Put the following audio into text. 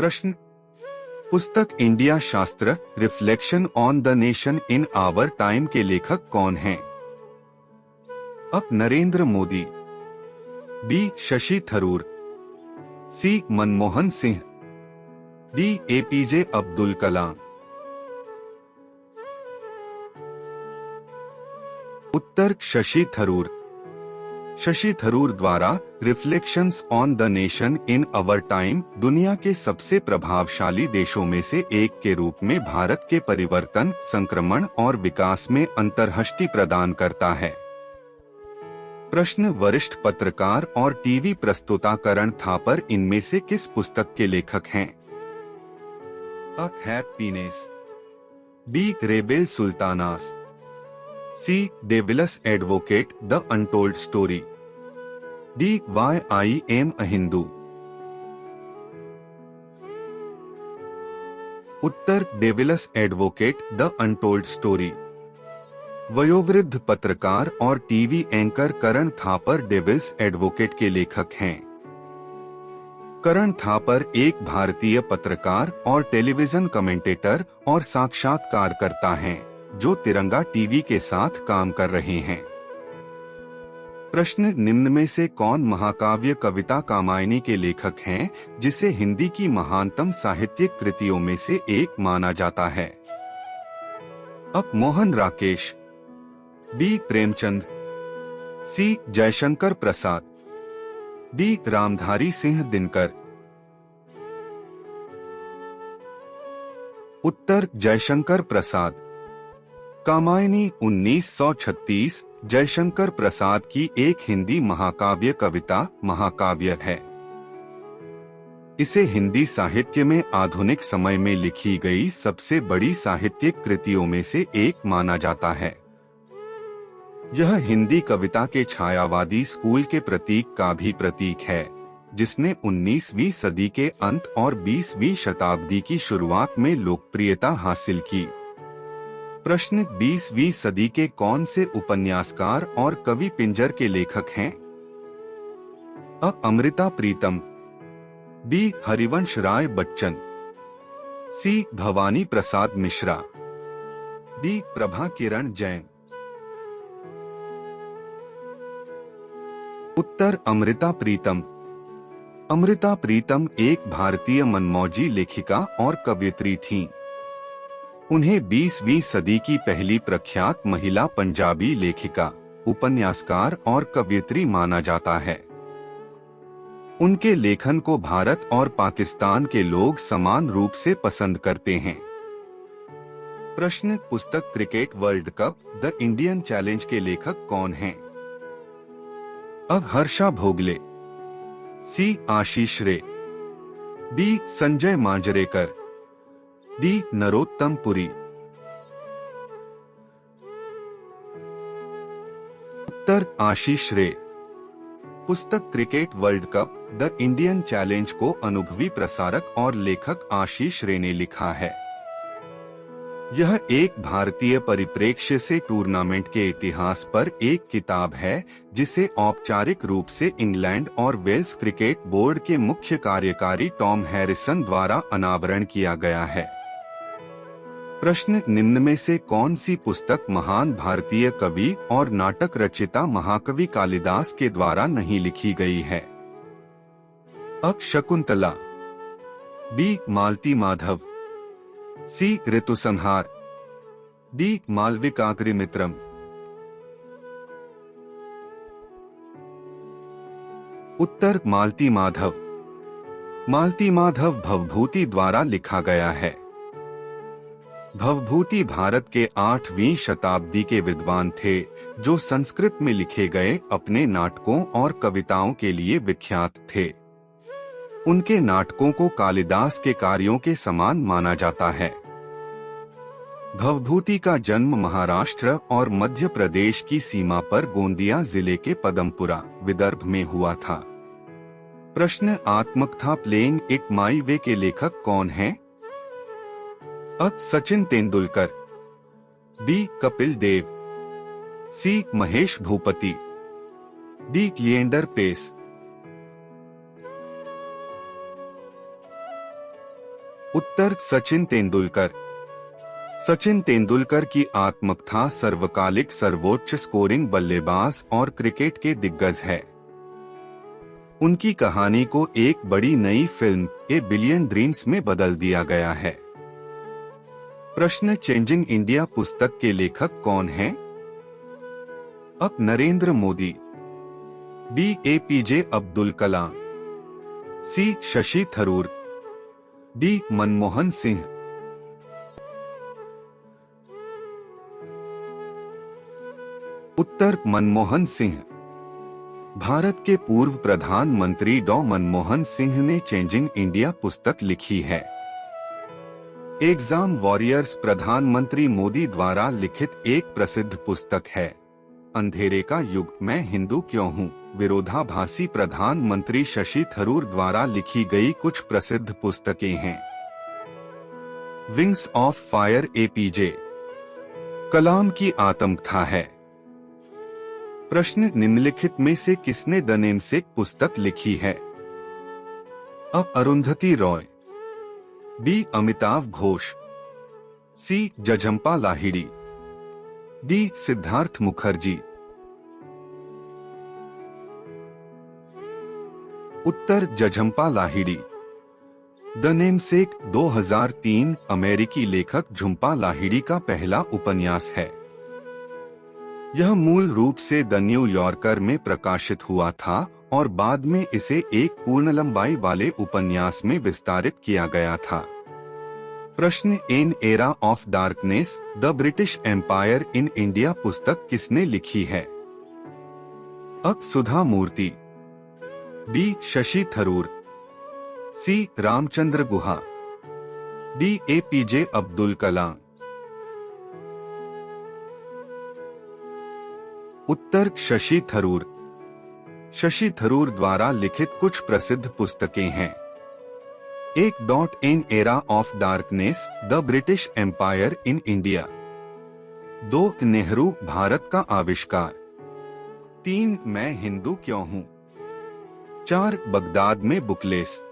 प्रश्न, पुस्तक India Shastra reflection on the nation in our time के लेखक कौन हैं? अ. Narendra Modi, B. Shashi Tharoor, C. Manmohan Singh, D. APJ Abdul Kalam. उत्तर शशि थरूर। शशि थरूर द्वारा reflections on the nation in our time दुनिया के सबसे प्रभावशाली देशों में से एक के रूप में भारत के परिवर्तन, संक्रमण और विकास में अंतर्दृष्टि प्रदान करता है। प्रश्न, वरिष्ठ पत्रकार और टीवी प्रस्तुता करण थापर इनमें से किस पुस्तक के लेखक हैं? अ. Happiness, B. Rebel sultanas, C. Devil's advocate the untold story, D. Why I am a Hindu. उत्तर devil's advocate the untold story. वयोवृद्ध पत्रकार और TV anchor Karan Thapar devil's advocate के लेखक हैं। करण थापर एक भारतीय पत्रकार और टेलीविजन कमेंटेटर और साक्षात्कारकर्ता हैं, जो तिरंगा टीवी के साथ काम कर रहे हैं। प्रश्न, निम्न में से कौन महाकाव्य कविता कामायनी के लेखक हैं, जिसे हिंदी की महानतम साहित्यिक कृतियों में से एक माना जाता है? अ. मोहन राकेश, बी. प्रेमचंद, सी. जयशंकर प्रसाद, डी. रामधारी सिंह दिनकर। उत्तर जयशंकर प्रसाद। कामायनी 1936 जयशंकर प्रसाद की एक हिंदी महाकाव्य कविता महाकाव्य है। इसे हिंदी साहित्य में आधुनिक समय में लिखी गई सबसे बड़ी साहित्यिक कृतियों में से एक माना जाता है। यह हिंदी कविता के छायावादी स्कूल के प्रतीक का भी प्रतीक है, जिसने 19वीं सदी के अंत और 20वीं शताब्दी की शुरुआत में लोकप्रियता हासिल की। प्रश्न, 20वीं सदी के कौन से उपन्यासकार और कवि पिंजर के लेखक हैं? अ. अमृता प्रीतम, बी. हरिवंश राय बच्चन, सी. भवानी प्रसाद मिश्रा, डी. प्रभा किरण जैन। उत्तर अमृता प्रीतम। अमृता प्रीतम एक भारतीय मनमौजी लेखिका और कवयित्री थीं। उन्हें 20वीं सदी की पहली प्रख्यात महिला पंजाबी लेखिका, उपन्यासकार और कवयित्री माना जाता है। उनके लेखन को भारत और पाकिस्तान के लोग समान रूप से पसंद करते हैं। प्रश्न, पुस्तक cricket world cup the Indian challenge के लेखक कौन हैं? अ. हर्षा भोगले, सी. आशीष रे, बी. संजय मांजरेकर, डी. नरोत्तम पुरी। उत्तर आशीष रे। पुस्तक cricket world cup the Indian challenge को अनुभवी प्रसारक और लेखक आशीष रे ने लिखा है। यह एक भारतीय परिप्रेक्ष्य से टूर्नामेंट के इतिहास पर एक किताब है, जिसे औपचारिक रूप से इंग्लैंड और वेल्स क्रिकेट बोर्ड के मुख्य कार्यकारी टॉम हैरिसन द्वारा अनावरण किया गया है। प्रश्न, निम्न में से कौन सी पुस्तक महान भारतीय कवि और नाटक रचयिता महाकवि कालिदास के द्वारा नहीं लिखी गई है? अ. शकुंतला, बी. मालती माधव, सी. ऋतुसंहार, डी. मालविकाग्निमित्रम। उत्तर मालती माधव। मालती माधव भवभूति द्वारा लिखा गया है। भवभूति भारत के 8वीं शताब्दी के विद्वान थे, जो संस्कृत में लिखे गए अपने नाटकों और कविताओं के लिए विख्यात थे। उनके नाटकों को कालिदास के कार्यों के समान माना जाता है। भवभूति का जन्म महाराष्ट्र और मध्य प्रदेश की सीमा पर गोंदिया जिले के पदमपुरा, विदर्भ में हुआ था। प्रश्न, आत्मकथा प्लेइंग इट माई वे के लेखक कौन हैं? अ. सचिन तेंदुलकर, बी. कपिल देव, सी. महेश भूपति, डी. लिएंडर पेस। उत्तर सचिन तेंदुलकर। सचिन तेंदुलकर की आत्मकथा सर्वकालिक सर्वोच्च स्कोरिंग बल्लेबाज और क्रिकेट के दिग्गज है। उनकी कहानी को एक बड़ी नई फिल्म ए बिलियन ड्रीम्स में बदल दिया गया है। प्रश्न, चेंजिंग इंडिया पुस्तक के लेखक कौन हैं? अ. नरेंद्र मोदी, बी. APJ अब्दुल कलाम, सी. शशि थरूर, डी. मनमोहन सिंह। उत्तर मनमोहन सिंह। भारत के पूर्व प्रधानमंत्री डॉ. मनमोहन सिंह ने चेंजिंग इंडिया पुस्तक लिखी है। एग्जाम वॉरियर्स प्रधानमंत्री मोदी द्वारा लिखित एक प्रसिद्ध पुस्तक है। अंधेरे का युग, मैं हिंदू क्यों हूँ, विरोधाभासी प्रधानमंत्री शशि थरूर द्वारा लिखी गई कुछ प्रसिद्ध पुस्तकें हैं। विंग्स ऑफ फायर APJ कलाम की आत्मकथा है। प्रश्न, निम्नलिखित में से किसने द नेमसेक पुस्तक लिखी है? अ. Arundhati Roy, B. Amitabh Ghosh, C. Jhumpa Lahiri, D. Siddhartha Mukherjee. उत्तर जझम्पा लाहिड़ी। द नेमसेक 2003 अमेरिकी लेखक झुम्पा लाहिड़ी का पहला उपन्यास है। यह मूल रूप से द न्यू यॉर्कर में प्रकाशित हुआ था और बाद में इसे एक पूर्ण लंबाई वाले उपन्यास में विस्तारित किया गया था। प्रश्न, an era of darkness the British empire in India पुस्तक किसने लिखी है? अ. Sudha Murty, B. Shashi Tharoor, C. Ramachandra Guha, D. APJ Abdul Kalam. उत्तर शशि थरूर। शशि थरूर द्वारा लिखित कुछ प्रसिद्ध पुस्तकें हैं। एक. An era of darkness the British empire in India, 2. Nehru Bharat का आविष्कार, 3. मैं हिंदू क्यों हूँ, 4. बगदाद में बुकलेस।